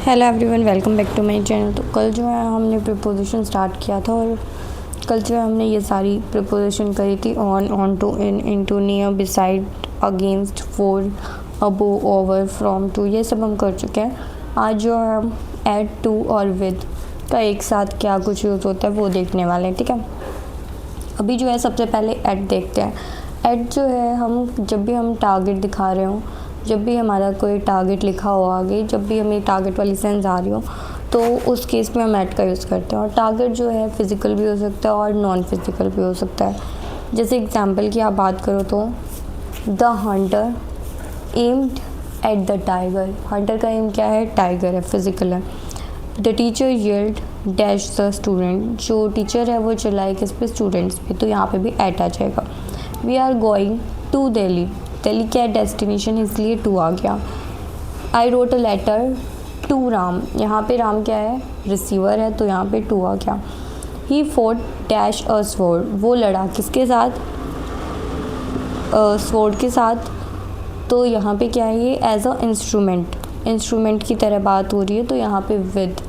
Hello everyone, welcome back to my channel. तो कल जो है हमने प्रीपोजिशन स्टार्ट किया था और कल जो है हमने ये सारी प्रीपोजिशन करी थी। Onto, in, into, near, beside, against, for, above, over, from, to, ये सब हम कर चुके हैं। आज जो है हम एट, टू और विद का एक साथ क्या कुछ यूज़ होता है वो देखने वाले हैं। ठीक है, अभी जो है सबसे पहले एट देखते हैं। एट जो है हम जब भी हम टारगेट दिखा रहे हो, जब भी हमारा कोई टारगेट लिखा हो आगे, जब भी हमें टारगेट वाली सेंस आ रही हो तो उस केस में हम ऐट का यूज़ करते हैं। और टारगेट जो है फिज़िकल भी हो सकता है और नॉन फिज़िकल भी हो सकता है। जैसे एग्जांपल की आप बात करो तो the hunter aimed at the tiger. Hunter का एम क्या है? टाइगर है, फिज़िकल है। The teacher yelled dash the student. जो टीचर है वो चिल्लाए किस पे? स्टूडेंट्स पे, तो यहाँ पे भी एट आ जाएगा। We are going to Delhi. Delhi क्या है? डेस्टिनेशन, इसलिए टू आ गया। I wrote a letter to Ram. यहाँ पे राम क्या है? रिसीवर है, तो यहाँ पे टू आ गया। ही फोर्ट डैश अ स्वॉर्ड। वो लड़ा किसके साथ? स्वॉर्ड के साथ, तो यहाँ पे क्या है? ये एज अ इंस्ट्रूमेंट, इंस्ट्रूमेंट की तरह बात हो रही है, तो यहाँ पे विद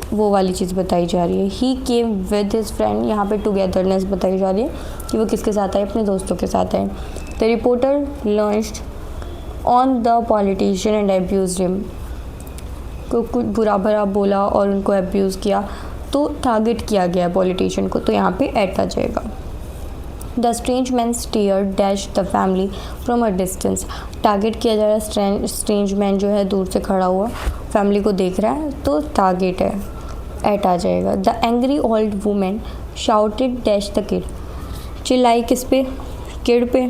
वो वाली चीज़ बताई जा रही है। ही केम विद हिज फ्रेंड, यहाँ पे टुगेदरनेस बताई जा रही है कि वो किसके साथ आए? अपने दोस्तों के साथ आए। The reporter lunged on the politician and abused him. को कुछ बुरा भरा बोला और उनको अब्यूज़ किया, तो टारगेट किया गया पॉलिटिशियन को, तो यहाँ पे एट आ जाएगा। The strange man stared dash the family from a distance. Target किया जा रहा है, स्ट्रेंज मैन जो है दूर से खड़ा हुआ फैमिली को देख रहा है, तो टारगेट है, एट आ जाएगा। The angry old women shouted dash the kid. चिल्लाई किस पे? किड पे,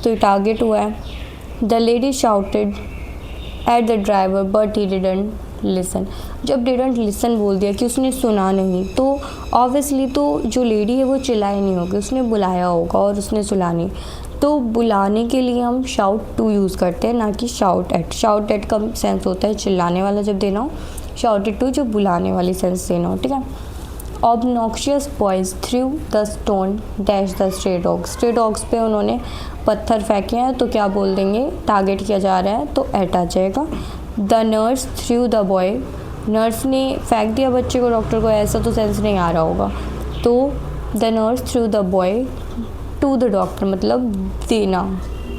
तो टारगेट हुआ है। The lady shouted at the driver but he didn't listen. जब डिडंट लिसन बोल दिया कि उसने सुना नहीं, तो ऑब्वियसली तो जो लेडी है वो चिल्लाई नहीं होगी, उसने बुलाया होगा और उसने सुना नहीं। तो बुलाने के लिए हम शाउट टू यूज़ करते हैं, ना कि शाउट एट। शाउट एट का सेंस होता है चिल्लाने वाला जब देना हो, शाउटेड टू जो बुलाने वाली सेंस देना हो। ठीक है। Obnoxious boys through the stone dash the stray dogs. Stray dogs पे उन्होंने पत्थर फेंके हैं, तो क्या बोल देंगे? टारगेट किया जा रहा है, तो एट आ जाएगा। The nurse threw the boy. Nurse ने फेंक दिया बच्चे को डॉक्टर को, ऐसा तो सेंस नहीं आ रहा होगा, तो the nurse threw the boy to the doctor, मतलब देना।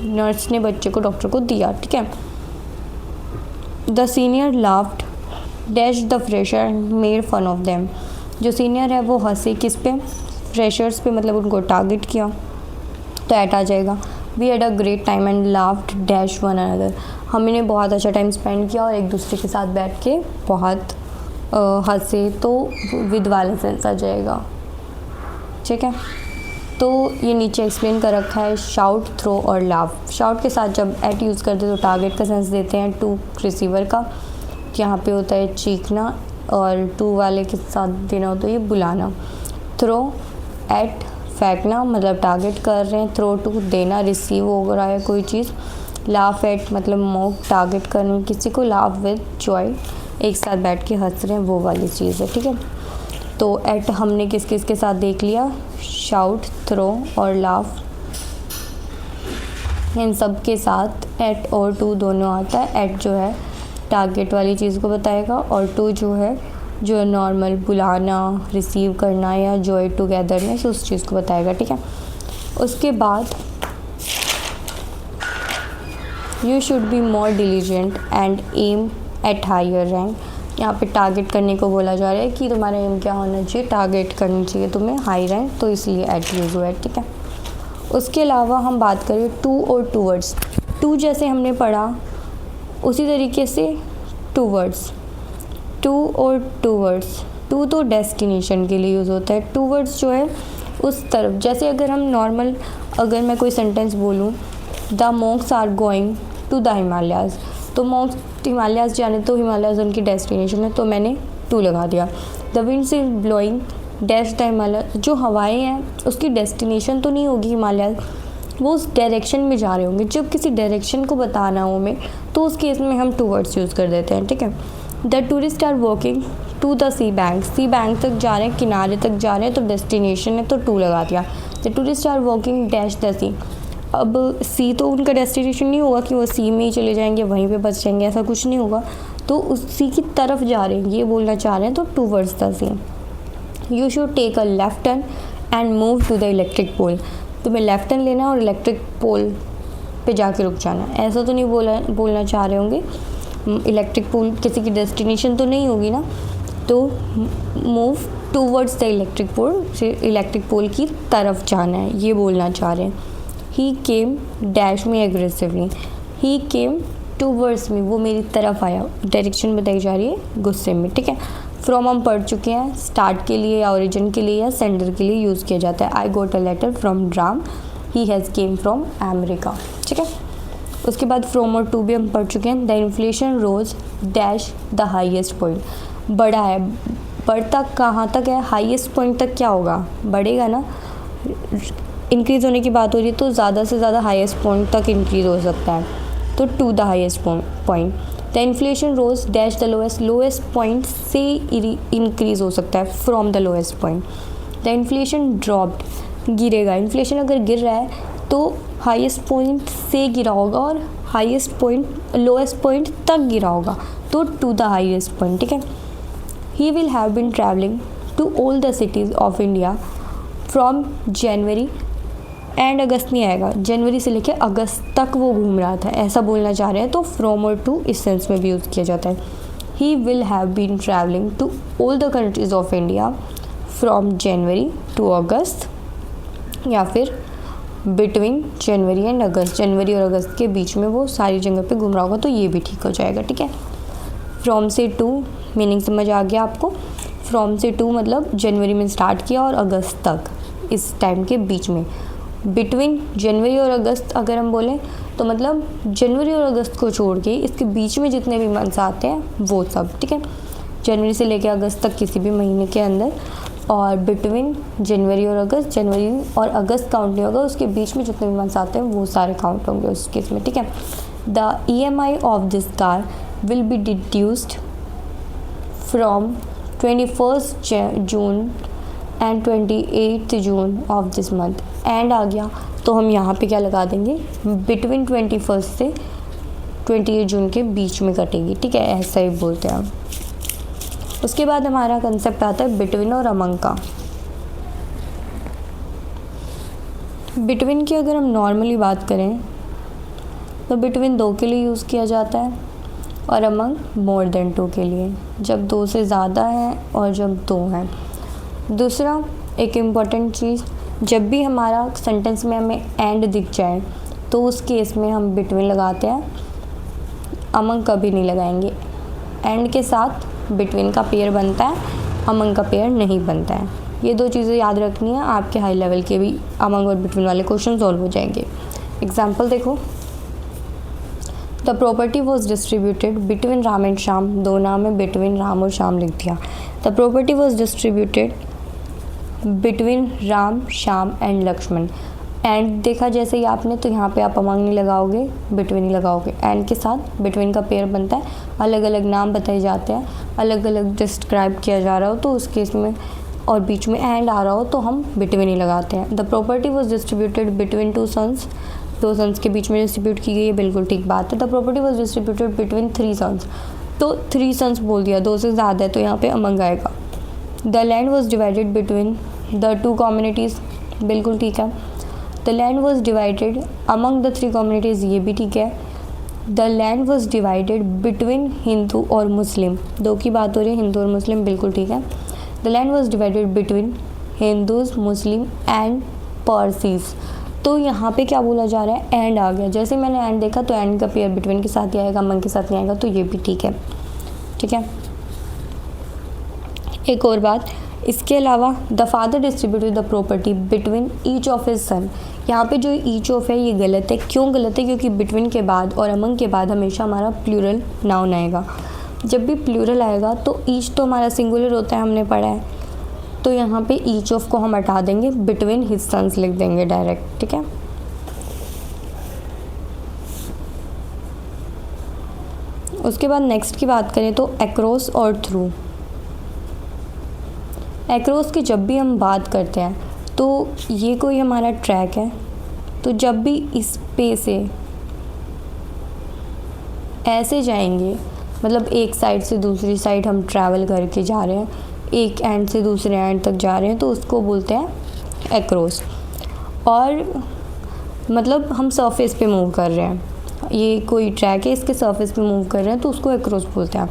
नर्स ने बच्चे को डॉक्टर को दिया। ठीक है। The senior laughed dash the fresher and made fun of them. जो सीनियर है वो हंसे किस पे? फ्रेशर्स पे, मतलब उनको टारगेट किया, तो एट आ जाएगा। We had a great time and laughed dash one another. हमने बहुत अच्छा टाइम स्पेंड किया और एक दूसरे के साथ बैठ के बहुत हंसे, तो विद वाला सेंस आ जाएगा। ठीक है, तो ये नीचे एक्सप्लेन कर रखा है। शाउट, थ्रो और लाफ। शाउट के साथ जब एट यूज़ करते हैं तो टारगेट का सेंस देते हैं, टू रिसीवर का, यहाँ पे होता है चीखना, और टू वाले के साथ देना हो तो ये बुलाना। थ्रो एट फेंकना, मतलब टारगेट कर रहे हैं। थ्रो टू देना, रिसीव हो रहा है कोई चीज़। लाफ एट मतलब मॉक, टारगेट करने किसी को। लाफ विद जॉय, एक साथ बैठ के हंस रहे हैं, वो वाली चीज़ है। ठीक है, तो एट हमने किस किस के साथ देख लिया? शाउट, थ्रो और लाफ, इन सब के साथ एट और टू दोनों आता है। एट जो है टारगेट वाली चीज़ को बताएगा, और टू जो है जो नॉर्मल बुलाना, रिसीव करना या जॉय टुगेदरनेस, उस चीज़ को बताएगा। ठीक है, उसके बाद you should be more diligent and aim at higher rank. यहाँ पे टारगेट करने को बोला जा रहा है कि तुम्हारा एम क्या होना चाहिए? टारगेट करनी चाहिए तुम्हें हाई रैंक, तो इसलिए एट यूज़ हुआ है। ठीक है, उसके अलावा हम बात करें टू और टूवर्ड्स। टू जैसे हमने पढ़ा उसी तरीके से टूवर्ड्स। टू और टूवर्ड्स, टू तो डेस्टिनेशन के लिए यूज़ होता है, टूवर्ड्स जो है उस तरफ। जैसे अगर हम नॉर्मल, अगर मैं कोई सेंटेंस बोलूँ, the monks are going to the Himalayas, तो मॉन्क्स हिमालयाज़ जाने, तो हिमालयाज़ उनकी डेस्टिनेशन है, तो मैंने टू लगा दिया। The winds is blowing dash the Himalaya. जो हवाएं हैं उसकी डेस्टिनेशन तो नहीं होगी हिमालयाज़, वो उस डायरेक्शन में जा रहे होंगे। जब किसी डायरेक्शन को बताना हो हमें, तो उस केस में हम टूवर्ड्स यूज़ कर देते हैं। ठीक है। The tourist are walking to the sea bank. Sea bank तक जा रहे हैं, किनारे तक जा रहे हैं, तो डेस्टिनेशन है, तो टू लगा दिया। The tourist are walking dash the sea. अब सी तो उनका डेस्टिनेशन नहीं होगा कि वो सी में ही चले जाएंगे, वहीं पे बच जाएंगे, ऐसा कुछ नहीं होगा, तो उसी की तरफ जा रहे हैं, ये बोलना चाह रहे हैं, तो towards the same. You should take a left turn and move to the electric pole, तुम्हें लेफ्ट टर्न लेना है और इलेक्ट्रिक पोल पे जाके रुक जाना है। ऐसा तो नहीं बोलना चाह रहे होंगे, इलेक्ट्रिक पोल किसी की डेस्टिनेशन तो नहीं होगी ना, तो move towards the electric pole की तरफ जाना है, ये बोलना चाह रहे हैं। ही केम डैश में aggressively, he came towards me, वो मेरी तरफ आया, डायरेक्शन बताई जा रही है गुस्से में, ठीक है। फ्रॉम हम पढ़ चुके हैं, स्टार्ट के लिए या ओरिजिन के लिए या सेंडर के लिए यूज़ किया जाता है। I got a letter from Ram, he has come from America, ठीक है। उसके बाद फ्रॉम और टू भी हम पढ़ चुके हैं। The inflation rose dash the highest point, बढ़ा है, बढ़ता कहाँ तक है, हाईएस्ट पॉइंट तक क्या होगा, बढ़ेगा ना, इंक्रीज़ होने की बात हो रही है तो ज़्यादा से ज़्यादा हाईएस्ट पॉइंट तक इंक्रीज़ हो सकता है, तो to the highest point. The inflation rose dash the lowest point से इंक्रीज़ हो सकता है, from the lowest point. The inflation dropped, गिरेगा, इन्फ्लेशन अगर गिर रहा है तो हाईएस्ट पॉइंट से गिरा होगा और हाईएस्ट पॉइंट लोएस्ट पॉइंट तक गिरा होगा, तो टू द हाईएस्ट पॉइंट, ठीक है। He will have been travelling to all the cities of India from January and, अगस्त नहीं आएगा, जनवरी से लेकर अगस्त तक वो घूम रहा था, ऐसा बोलना चाह रहे हैं, तो फ्रॉम और टू इस सेंस में भी यूज़ किया जाता है। He will have been travelling to all the countries of India from January to August, या फिर बिटवीन जनवरी एंड अगस्त, जनवरी और अगस्त के बीच में वो सारी जगह पे घूम रहा होगा, तो ये भी ठीक हो जाएगा, ठीक है। फ्रॉम से टू मीनिंग समझ आ गया आपको। फ्रॉम से टू मतलब जनवरी में स्टार्ट किया और अगस्त तक, इस टाइम के बीच में। बिटवीन जनवरी और अगस्त अगर हम बोलें तो मतलब जनवरी और अगस्त को छोड़ के इसके बीच में जितने भी मंथ्स आते हैं वो सब, ठीक है। जनवरी से लेकर अगस्त तक किसी भी महीने के अंदर, और बिटवीन जनवरी और अगस्त, जनवरी और अगस्त काउंट नहीं होगा, उसके बीच में जितने भी मंथ्स आते हैं वो सारे काउंट होंगे उस केस में, ठीक है। The EMI of this car will be deducted from 21 June and 28 June of this month. And आ गया तो हम यहाँ पे क्या लगा देंगे, बिटवीन 21 से 28 जून के बीच में कटेगी, ठीक है, ऐसा ही बोलते हैं हम। उसके बाद हमारा कंसेप्ट आता है बिटवीन और अमंग का। बिटवीन की अगर हम नॉर्मली बात करें तो बिटवीन 2 के लिए यूज़ किया जाता है और अमंग मोर देन 2 के लिए, जब 2 से ज़्यादा हैं और जब 2 हैं। दूसरा एक इम्पॉर्टेंट चीज़, जब भी हमारा सेंटेंस में हमें एंड दिख जाए तो उस केस में हम बिटवीन लगाते हैं, अमंग कभी नहीं लगाएंगे। एंड के साथ बिटवीन का पेयर बनता है, अमंग का पेयर नहीं बनता है। ये 2 चीज़ें याद रखनी है, आपके हाई लेवल के भी अमंग और बिटवीन वाले क्वेश्चन सॉल्व हो जाएंगे। एग्जाम्पल देखो, the property was distributed between Ram and Shyam, 2 नाम है, बिटवीन राम और श्याम लिख दिया। The property was distributed between Ram Shyam and Lakshman. And देखा जैसे ही आपने, तो यहाँ पे आप अमंग नहीं लगाओगे, बिटवीन ही लगाओगे। एंड के साथ बिटवीन का पेयर बनता है, अलग अलग नाम बताए जाते हैं, अलग अलग डिस्क्राइब किया जा रहा हो तो उस केस में, और बीच में एंड आ रहा हो तो हम बिटवीन ही लगाते हैं। The property was distributed between 2 sons, 2 sons के बीच में डिस्ट्रीब्यूट की गई है, बिल्कुल ठीक बात है। The property was distributed between 3 sons, तो 3 सन्स बोल दिया, 2 से ज़्यादा है तो यहाँ पे अमंग आएगा। The land was divided between the 2 communities, बिल्कुल ठीक है। The land was divided among the 3 communities, ये भी ठीक है। The land was divided between Hindu और मुस्लिम, 2 की बात हो रही है, हिंदू और मुस्लिम, बिल्कुल ठीक है। The land was divided between Hindus, Muslim and Parsis, तो यहाँ पे क्या बोला जा रहा है, एंड आ गया। जैसे मैंने एंड देखा तो एंड का पेयर बिटवीन के साथ ही आएगा, अमंग के साथ नहीं आएगा, तो ये भी ठीक है, ठीक है। एक और बात, इसके अलावा the father distributed the property between each of his son, यहाँ पे जो ईच ऑफ है ये गलत है। क्यों गलत है? क्योंकि बिटवीन के बाद और अमंग के बाद हमेशा हमारा प्लूरल नाउन आएगा। जब भी प्लूरल आएगा तो ईच तो हमारा सिंगुलर होता है, हमने पढ़ा है, तो यहाँ पे ईच ऑफ को हम हटा देंगे, बिटवीन हिज सन्स लिख देंगे डायरेक्ट, ठीक है। उसके बाद नेक्स्ट की बात करें तो अक्रॉस और थ्रू। अक्रॉस की जब भी हम बात करते हैं तो ये कोई हमारा ट्रैक है, तो जब भी इस पे से ऐसे जाएंगे मतलब एक साइड से दूसरी साइड हम ट्रैवल करके जा रहे हैं, एक एंड से दूसरे एंड तक जा रहे हैं, तो उसको बोलते हैं एक्रोस। और मतलब हम सरफेस पे मूव कर रहे हैं, ये कोई ट्रैक है, इसके सरफेस पे मूव कर रहे हैं, तो उसको एक्रोस बोलते हैं।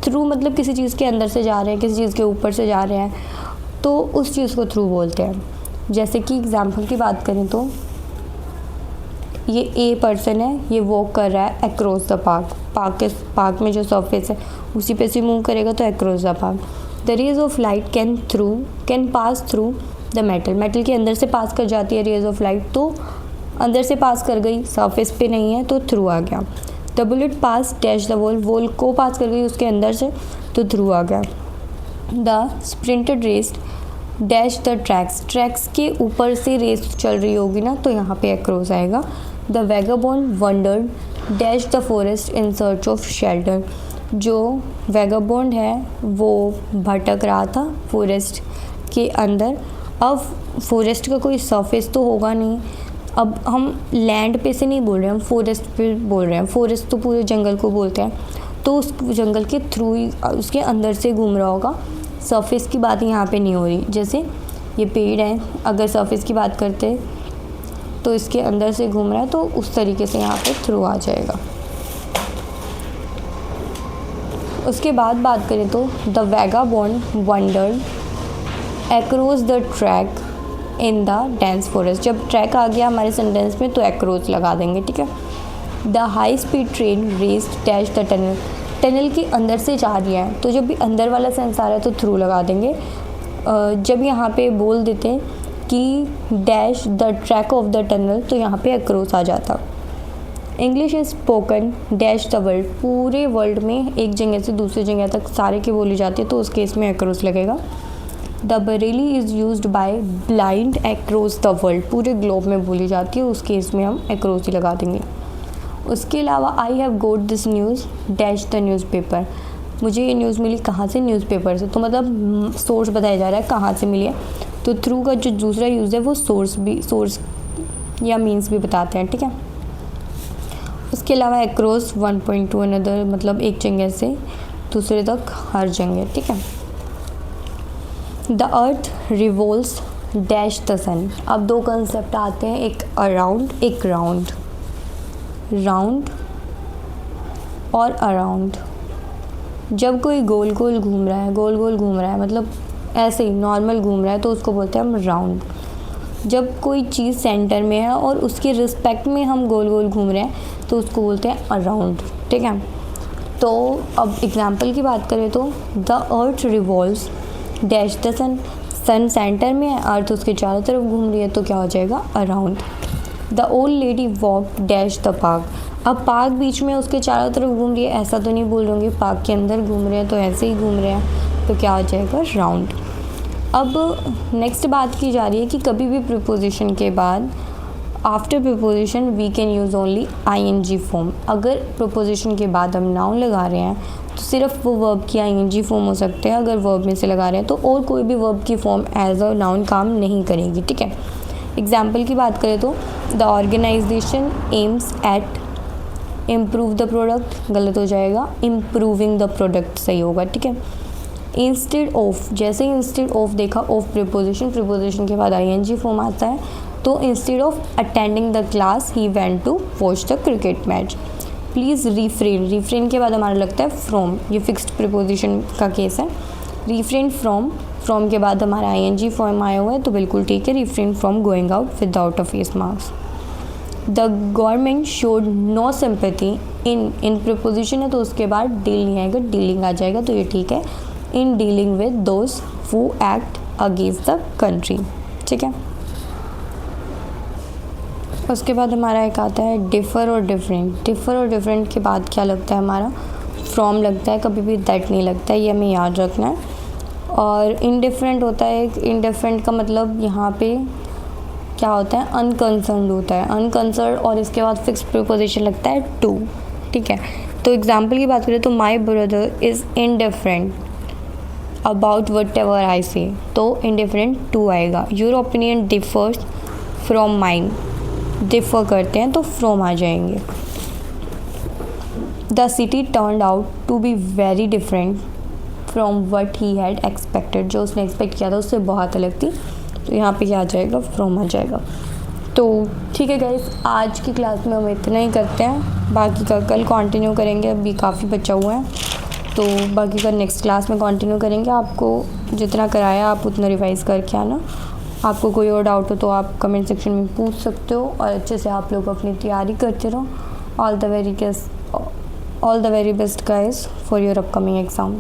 थ्रू मतलब किसी चीज़ के अंदर से जा रहे हैं, किसी चीज़ के ऊपर से जा रहे हैं, तो उस चीज़ को थ्रू बोलते हैं। जैसे कि एग्जांपल की बात करें तो ये ए पर्सन है, ये वॉक कर रहा है अक्रॉस द पार्क में जो सरफेस है उसी पे से मूव करेगा तो across the park. The rays of light can pass through the metal के अंदर से पास कर जाती है रेज ऑफ लाइट, तो अंदर से पास कर गई, सरफेस पे नहीं है तो थ्रू आ गया। The bullet pass dash the wall को पास कर गई उसके अंदर से तो थ्रू आ गया। The sprinted race dash the tracks के ऊपर से रेस चल रही होगी ना, तो यहाँ पे अक्रॉस आएगा। The vagabond wandered dash the forest in search of shelter. जो वैगाबॉन्ड है वो भटक रहा था फॉरेस्ट के अंदर। अब फॉरेस्ट का कोई सरफेस तो होगा नहीं, अब हम लैंड पे से नहीं बोल रहे हैं, हम फॉरेस्ट पे बोल रहे हैं। फॉरेस्ट तो पूरे जंगल को बोलते हैं, तो उस जंगल के थ्रू ही उसके अंदर से घूम रहा होगा। सरफेस की बात यहाँ पे नहीं हो रही। जैसे ये पेड़ है, अगर सरफेस की बात करते तो इसके अंदर से घूम रहा है, तो उस तरीके से यहाँ पे थ्रू आ जाएगा। उसके बाद बात करें तो the vagabond wandered across the track in the dense forest. जब ट्रैक आ गया हमारे सेंटेंस में तो एक्रोस लगा देंगे, ठीक है। The high speed train raised dash the tunnel के अंदर से जा रही है, तो जब भी अंदर वाला सेंस आ रहा है तो थ्रू लगा देंगे। जब यहाँ पे बोल देते हैं कि dash the track of the tunnel, तो यहाँ पे अक्रॉस आ जाता। English is spoken dash the world, पूरे वर्ल्ड में एक जगह से दूसरी जगह तक सारे की बोली जाती है, तो उस केस में अक्रॉस लगेगा। The Bareilly is used by blind across the world, पूरे ग्लोब में बोली जाती है, उस केस में हम अक्रॉस ही लगा देंगे। उसके अलावा I have got this news dash the newspaper, मुझे ये न्यूज़ मिली कहाँ से, न्यूज़पेपर से, तो मतलब सोर्स बताया जा रहा है कहाँ से मिली है, तो थ्रू का जो दूसरा यूज़ है वो सोर्स या मीन्स भी बताते हैं, ठीक है। उसके अलावा अक्रॉस 1.2 अनदर, मतलब एक जगह से दूसरे तक, हर जगह, ठीक है। The earth revolves dash the sun, अब दो कंसेप्ट आते हैं, एक अराउंड एक राउंड और अराउंड। जब कोई गोल गोल घूम रहा है मतलब ऐसे ही नॉर्मल घूम रहा है, तो उसको बोलते हैं हम राउंड। जब कोई चीज़ सेंटर में है और उसके रिस्पेक्ट में हम गोल गोल घूम रहे हैं, तो उसको बोलते हैं अराउंड, ठीक है। तो अब एग्जाम्पल की बात करें तो the earth revolves dash the sun centre में है, अर्थ उसके चारों तरफ घूम रही है, तो क्या हो जाएगा around. The old lady walk dash the park, अब पार्क बीच में उसके चारों तरफ घूम रही है, ऐसा तो नहीं बोल रहे पार्क के अंदर घूम रहे हैं, तो ऐसे ही घूम रहे हैं, तो क्या हो जाएगा राउंड। अब नेक्स्ट बात की जा रही है कि कभी भी प्रीपोजिशन के बाद after preposition we can use only I N G form. अगर प्रीपोजिशन के बाद हम नाउन लगा रहे हैं तो सिर्फ वो वर्ब की आईएनजी फॉर्म हो सकते हैं, अगर वर्ब में से लगा रहे हैं तो और कोई भी वर्ब की फॉर्म एज अ नाउन काम नहीं करेगी, ठीक है। एग्जाम्पल की बात करें तो the organisation aims at improve the product, गलत हो जाएगा, इम्प्रूविंग द प्रोडक्ट सही होगा, ठीक है। इंस्टेड ऑफ, जैसे इंस्टेड ऑफ देखा, ऑफ प्रीपोजिशन के बाद आईएनजी फॉर्म आता है, तो instead of attending the class he went to watch the cricket match. Please refrain के बाद हमारा लगता है फ्रॉम, ये फिक्स्ड प्रीपोजिशन का केस है। रिफ्रेन फ्रॉम के बाद हमारा आईएनजी फॉर्म आया हुआ है, तो बिल्कुल ठीक है, refrain from going out without a face mask. The government showed no sympathy in preposition है, तो उसके बाद डील नहीं आएगा, डीलिंग आ जाएगा, तो ये ठीक है, in dealing with those who act against the country, ठीक है। उसके बाद हमारा एक आता है डिफ़र और डिफरेंट के बाद क्या लगता है हमारा, फ्रॉम लगता है, कभी भी दैट नहीं लगता है, ये हमें याद रखना है। और इनडिफरेंट होता है, इनडिफरेंट का मतलब यहाँ पे क्या होता है, अनकंसर्न्ड होता है, अनकंसर्न्ड, और इसके बाद फिक्स प्रीपोजिशन लगता है टू, ठीक है। तो एग्जाम्पल की बात करें तो my brother is indifferent about whatever I say, तो इनडिफरेंट टू आएगा। Your opinion differs from mine, differ करते हैं तो फ्रॉम आ जाएंगे। The city turned out to be very different from what he had expected, जो उसने expect किया था उससे बहुत अलग थी। तो यहाँ पे क्या आ जाएगा, फ्रॉम आ जाएगा। तो ठीक है गाइस, आज की क्लास में हम इतना ही करते हैं, बाकी का कल कंटिन्यू करेंगे, अभी काफ़ी बचा हुआ है तो बाकी का नेक्स्ट क्लास में कंटिन्यू करेंगे। आपको जितना कराया आप उतना रिवाइज़ करके आना। आपको कोई और डाउट हो तो आप कमेंट सेक्शन में पूछ सकते हो, और अच्छे से आप लोग अपनी तैयारी करते रहो। All the very best guys for your upcoming exam.